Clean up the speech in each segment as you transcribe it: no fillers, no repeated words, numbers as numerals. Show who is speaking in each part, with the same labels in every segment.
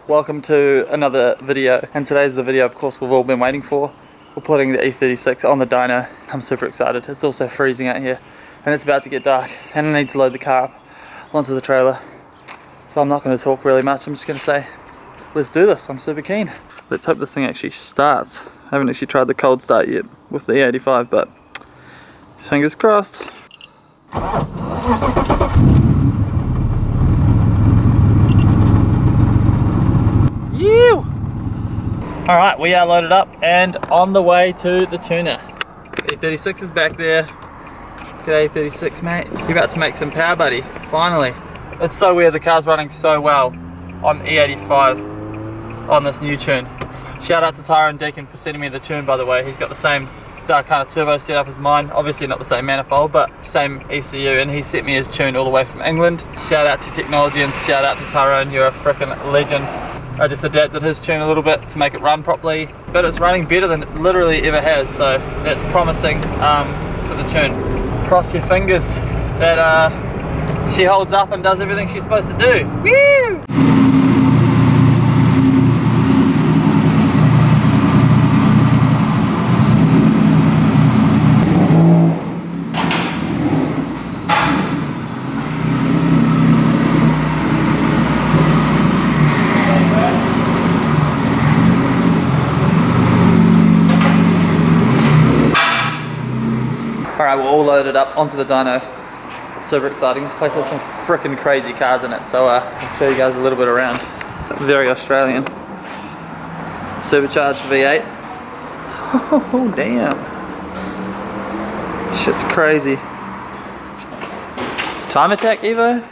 Speaker 1: welcome to another video, and today's the video of course we've all been waiting for. We're putting the E36 on the dyno. I'm super excited. It's also freezing out here and it's about to get dark and I need to load the car up onto the trailer. So I'm not going to talk really much, I'm just going to say let's do this. I'm super keen. Let's hope this thing actually starts. I haven't actually tried the cold start yet with the E85, but fingers crossed. Alright, we are loaded up and on the way to the tuner. E36 is back there. G'day E36 mate. You're about to make some power, buddy. Finally. It's so weird, the car's running so well on E85 on this new tune. Shout out to Tyrone Deacon for sending me the tune, by the way. He's got the same kind of turbo setup as mine. Obviously not the same manifold, but same ECU, and he sent me his tune all the way from England. Shout out to technology and shout out to Tyrone, you're a freaking legend. I just adapted his tune a little bit to make it run properly, but it's running better than it literally ever has, so that's promising for the tune. Cross your fingers that she holds up and does everything she's supposed to do. Woo! Alright, we're all loaded up onto the dyno. Super exciting. This place has some freaking crazy cars in it, so I'll show you guys a little bit around. Very Australian. Supercharged V8. Oh damn. Shit's crazy. Time Attack Evo.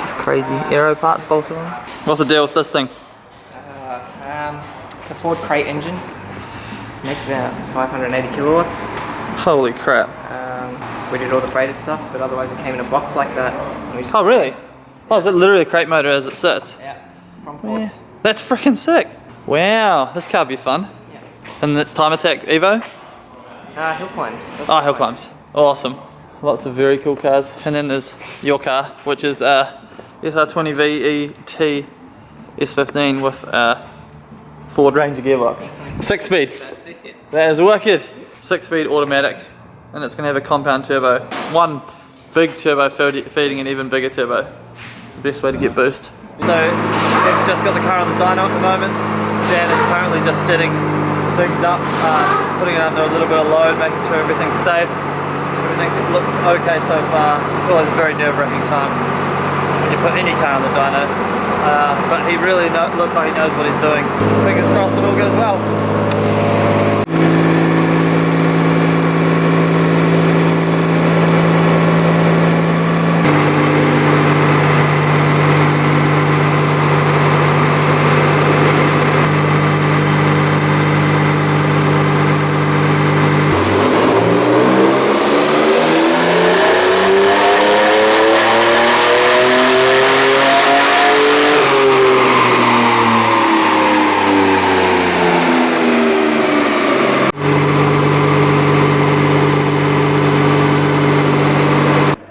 Speaker 1: It's crazy. Aero parts bolted on. What's the deal with this thing?
Speaker 2: It's a Ford crate engine. Makes about 580 kilowatts.
Speaker 1: Holy crap.
Speaker 2: We did all the braided stuff, but otherwise it came in a box like that.
Speaker 1: Oh really? Oh, is it literally a crate motor as it sits?
Speaker 2: Yeah, from Ford.
Speaker 1: Yeah. That's freaking sick. Wow, this car will be fun.
Speaker 2: Yeah. And
Speaker 1: it's Time Attack Evo?
Speaker 2: Hill Climb.
Speaker 1: Oh, Hill Climbs. Awesome. Lots of very cool cars. And then there's your car, which is SR20 VET S15 with Ford Ranger gearbox. 6-speed. That is wicked. 6-speed automatic, and it's going to have a compound turbo. One big turbo feeding an even bigger turbo. It's the best way to get boost. So we've just got the car on the dyno at the moment. Dan is currently just setting things up, putting it under a little bit of load, making sure everything's safe. Everything looks okay so far. It's always a very nerve-wracking time when you put any car on the dyno. But he really looks like he knows what he's doing. Fingers crossed it all goes well.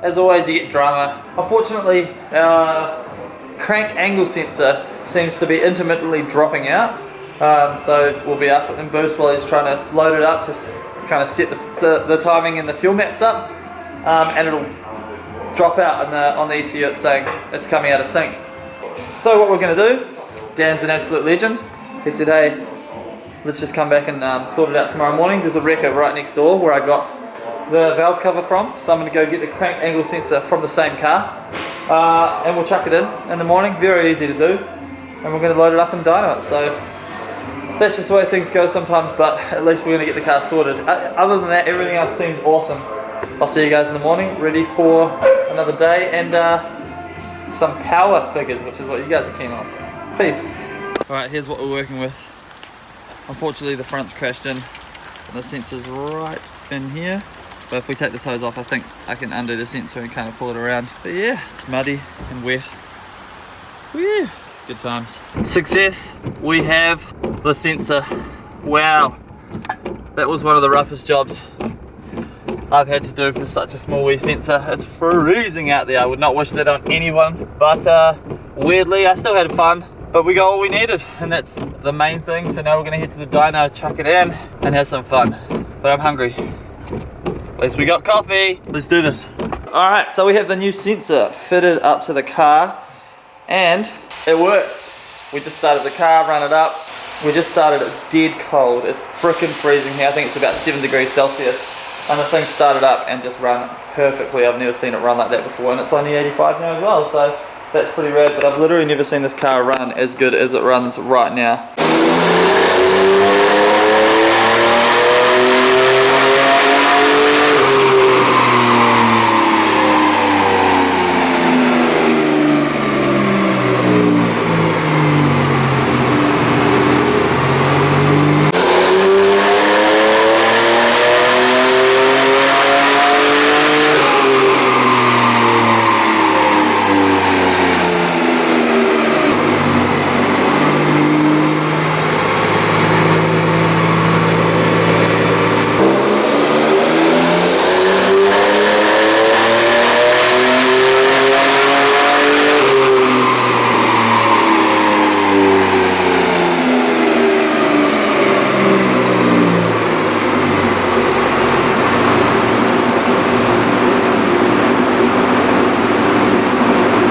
Speaker 1: As always, you get drama. Unfortunately, our crank angle sensor seems to be intermittently dropping out. So we'll be up in boost while he's trying to load it up, just trying to set the timing and the fuel maps up. And it'll drop out on the ECU. It's saying it's coming out of sync. So what we're going to do, Dan's an absolute legend. He said, hey, let's just come back and sort it out tomorrow morning. There's a wrecker right next door where I got the valve cover from, so I'm going to go get the crank angle sensor from the same car, and we'll chuck it in the morning. Very easy to do, and we're going to load it up and dyno it. So that's just the way things go sometimes, but at least we're going to get the car sorted. Other than that, everything else seems awesome. I'll see you guys in the morning, ready for another day and some power figures, which is what you guys are keen on. Peace. Alright, here's what we're working with. Unfortunately the front's crashed in and the sensor's right in here. But if we take this hose off, I think I can undo the sensor and kind of pull it around. But yeah, it's muddy and wet. Woo! Good times. Success! We have the sensor. Wow! That was one of the roughest jobs I've had to do for such a small wee sensor. It's freezing out there. I would not wish that on anyone, but weirdly I still had fun. But we got all we needed, and that's the main thing. So now we're gonna head to the dyno, chuck it in, and have some fun. But I'm hungry. At least we got coffee. Let's do this. Alright, so we have the new sensor fitted up to the car, and it works. We just started the car, run it up. We just started it dead cold. It's freaking freezing here. I think it's about 7 degrees Celsius. And the thing started up and just ran perfectly. I've never seen it run like that before, and it's only 85 now as well. So that's pretty rad, but I've literally never seen this car run as good as it runs right now.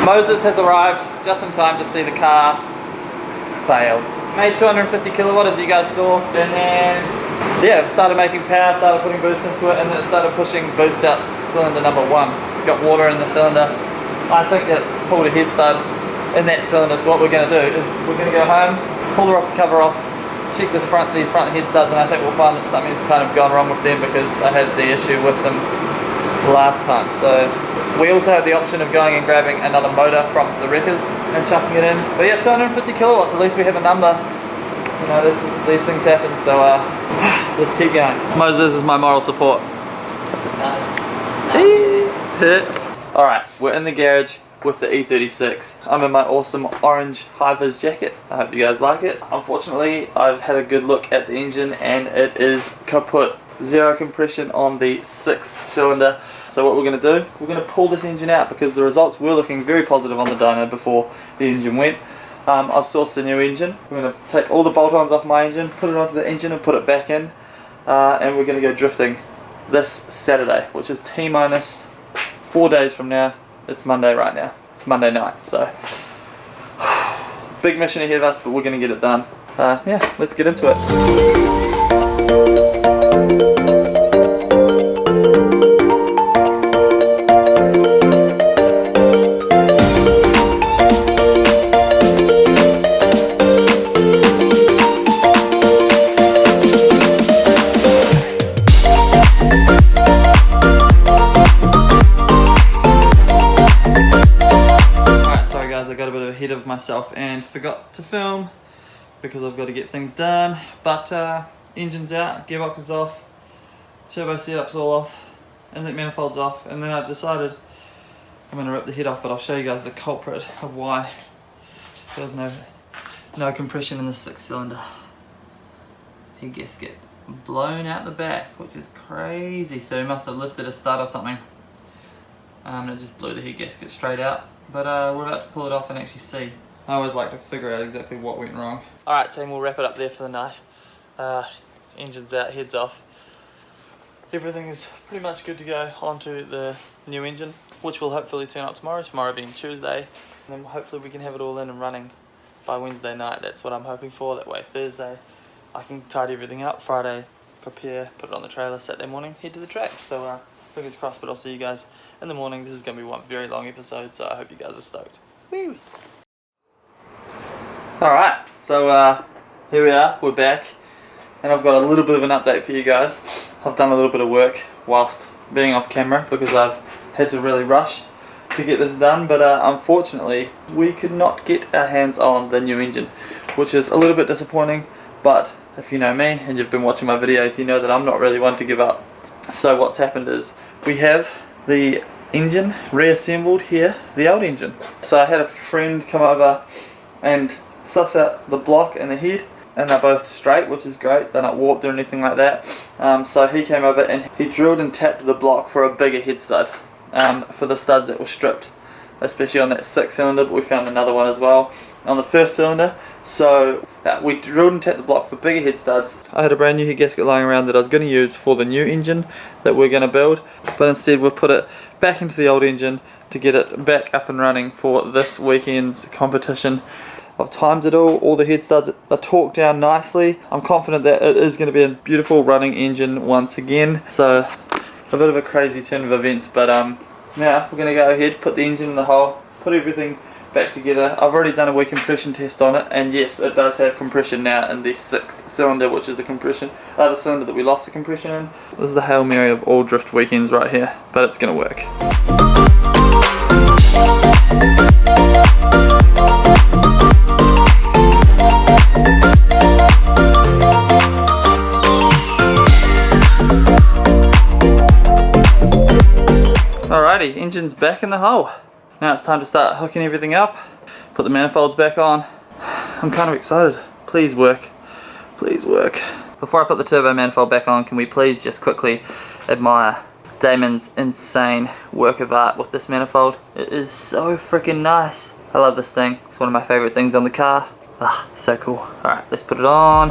Speaker 1: Moses has arrived just in time to see the car fail. Made 250 kilowatt as you guys saw, and then yeah, started making power, started putting boost into it, and then it started pushing boost out cylinder number 1. Got water in the cylinder. I think that's pulled a head stud in that cylinder, so what we're going to do is we're going to go home, pull the rocker cover off, check these front head studs, and I think we'll find that something's kind of gone wrong with them because I had the issue with them last time. So we also have the option of going and grabbing another motor from the wreckers and chucking it in. But yeah, 250 kilowatts, at least we have a number. You know, these things happen, so let's keep going. Moses is my moral support. Alright, we're in the garage with the E36. I'm in my awesome orange high-vis jacket. I hope you guys like it. Unfortunately, I've had a good look at the engine and it is kaput. Zero compression on the 6th cylinder. So what we're going to do, we're going to pull this engine out because the results were looking very positive on the dyno before the engine went. I've sourced a new engine. We're going to take all the bolt-ons off my engine, put it onto the engine and put it back in. And we're going to go drifting this Saturday, which is T-minus 4 days from now. It's Monday right now, Monday night. So big mission ahead of us, but we're going to get it done. Yeah, let's get into it. Of myself and forgot to film because I've got to get things done, but engine's out, gearbox is off, turbo setup's all off, inlet manifold's off, and then I've decided I'm going to rip the head off, but I'll show you guys the culprit of why there's no compression in the 6th cylinder. Head gasket blown out the back, which is crazy, so he must have lifted a stud or something, and it just blew the head gasket straight out. But we're about to pull it off and actually see. I always like to figure out exactly what went wrong. Alright team, we'll wrap it up there for the night. Engine's out, head's off. Everything is pretty much good to go onto the new engine, which will hopefully turn up tomorrow being Tuesday. And then hopefully we can have it all in and running by Wednesday night. That's what I'm hoping for. That way Thursday I can tidy everything up, Friday prepare, put it on the trailer, Saturday morning head to the track. So fingers crossed, but I'll see you guys in the morning. This is going to be one very long episode, so I hope you guys are stoked. Woo! Alright, so here we are, we're back, and I've got a little bit of an update for you guys. I've done a little bit of work whilst being off camera because I've had to really rush to get this done, but unfortunately we could not get our hands on the new engine, which is a little bit disappointing, but if you know me and you've been watching my videos, you know that I'm not really one to give up. So what's happened is we have the engine reassembled here, the old engine. So I had a friend come over and suss out the block and the head, and they're both straight, which is great. They're not warped or anything like that. So he came over and he drilled and tapped the block for a bigger head stud, for the studs that were stripped, especially on that 6 cylinder, but we found another one as well on the 1st cylinder. So we drilled and tapped the block for bigger head studs. I had a brand new head gasket lying around that I was going to use for the new engine that we're going to build, but instead we've put it back into the old engine to get it back up and running for this weekend's competition. I've timed it all the head studs are torqued down nicely. I'm confident that it is going to be a beautiful running engine once again. So a bit of a crazy turn of events, but now we're going to go ahead, put the engine in the hole, put everything back together. I've already done a wee compression test on it, and yes, it does have compression now in the 6th cylinder, which is the cylinder that we lost the compression in. This is the Hail Mary of all drift weekends right here, but it's going to work. Alrighty, engine's back in the hole. Now it's time to start hooking everything up, put the manifolds back on. I'm kind of excited. Please work. Please work. Before I put the turbo manifold back on, can we please just quickly admire Damon's insane work of art with this manifold? It is so freaking nice. I love this thing. It's one of my favorite things on the car. Ah, so cool. Alright, let's put it on.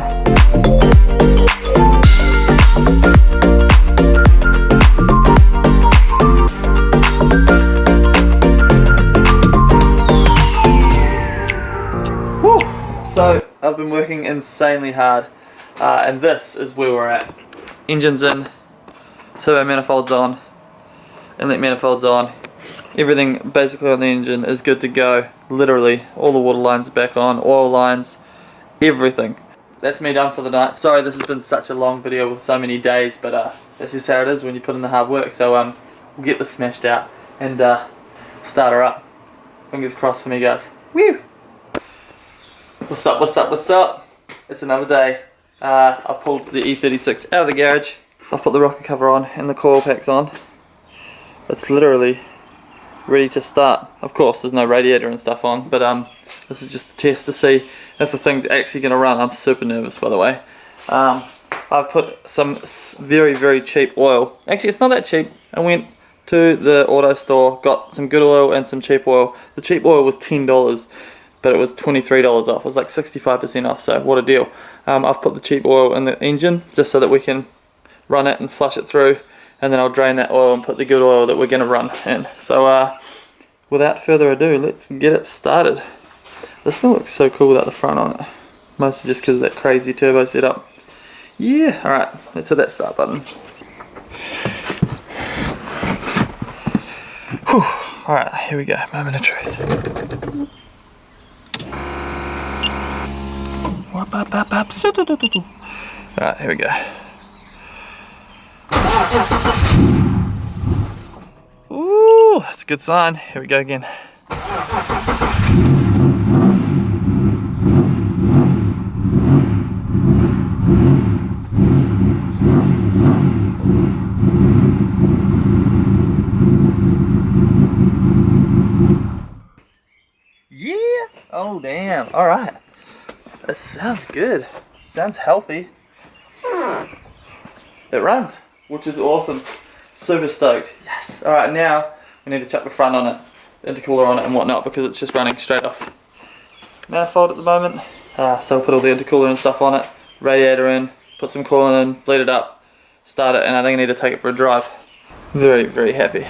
Speaker 1: So I've been working insanely hard, and this is where we're at. Engine's in, turbo manifolds on, inlet manifolds on. Everything basically on the engine is good to go. Literally, all the water lines are back on, oil lines, everything. That's me done for the night. Sorry this has been such a long video with so many days, but that's just how it is when you put in the hard work. So we'll get this smashed out and start her up. Fingers crossed for me, guys. Woo! What's up, what's up, what's up? It's another day. I've pulled the E36 out of the garage. I've put the rocker cover on and the coil packs on. It's literally ready to start. Of course there's no radiator and stuff on, but this is just a test to see if the thing's actually going to run. I'm super nervous, by the way. I've put some very, very cheap oil. Actually, it's not that cheap. I went to the auto store, got some good oil and some cheap oil. The cheap oil was $10. But it was $23 off. It was like 65% off, so what a deal. I've put the cheap oil in the engine just so that we can run it and flush it through, and then I'll drain that oil and put the good oil that we're going to run in. So without further ado, let's get it started. This thing looks so cool without the front on it. Mostly just because of that crazy turbo setup. Yeah, alright, let's hit that start button. Alright, here we go, moment of truth. Alright, here we go. Ooh, that's a good sign. Here we go again. Yeah! Oh damn, alright. That sounds good. Sounds healthy. It runs, which is awesome. Super stoked. Yes. Alright, now we need to chuck the front on it, the intercooler on it and whatnot, because it's just running straight off manifold at the moment. So we'll put all the intercooler and stuff on it, radiator in, put some coolant in, bleed it up, start it, and I think I need to take it for a drive. Very, very happy.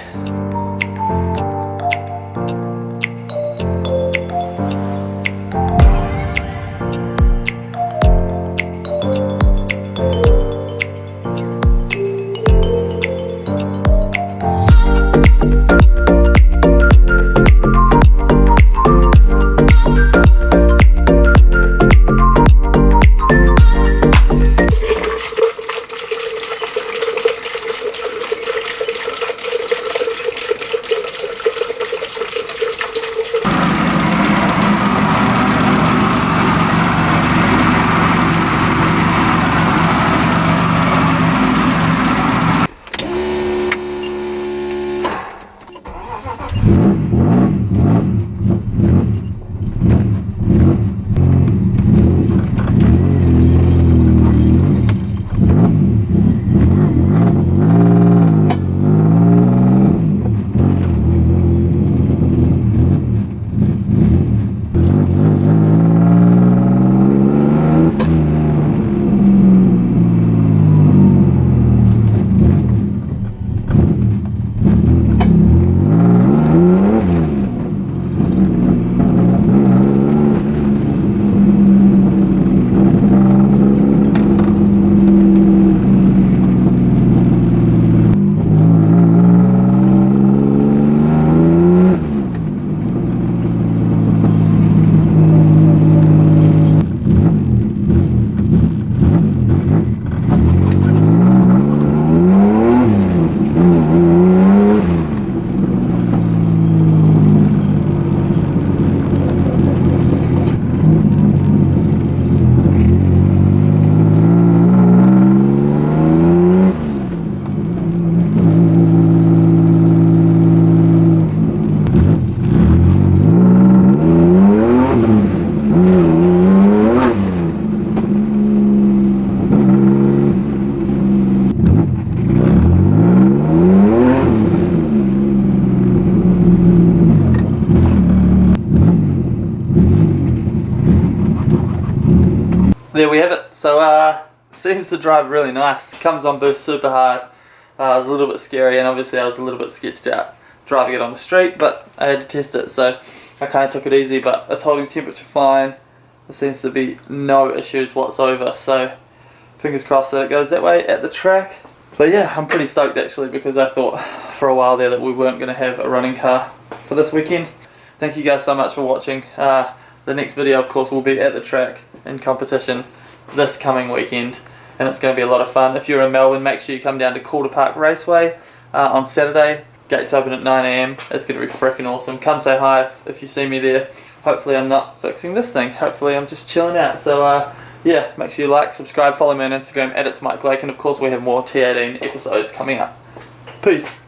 Speaker 1: there we have it. So seems to drive really nice. Comes on boost super hard. It was a little bit scary, and obviously I was a little bit sketched out driving it on the street, but I had to test it, so I kind of took it easy. But it's holding temperature fine. There seems to be no issues whatsoever, so fingers crossed that it goes that way at the track. But yeah, I'm pretty stoked actually, because I thought for a while there that we weren't going to have a running car for this weekend. Thank you guys so much for watching. The next video, of course, will be at the track in competition this coming weekend, and it's going to be a lot of fun. If you're in Melbourne, make sure you come down to Calder Park Raceway on Saturday. Gates open at 9 AM. It's going to be freaking awesome. Come say hi if you see me there. Hopefully I'm not fixing this thing. Hopefully I'm just chilling out. So yeah, make sure you like, subscribe, follow me on Instagram @itsMikeLake, and of course we have more T18 episodes coming up. Peace.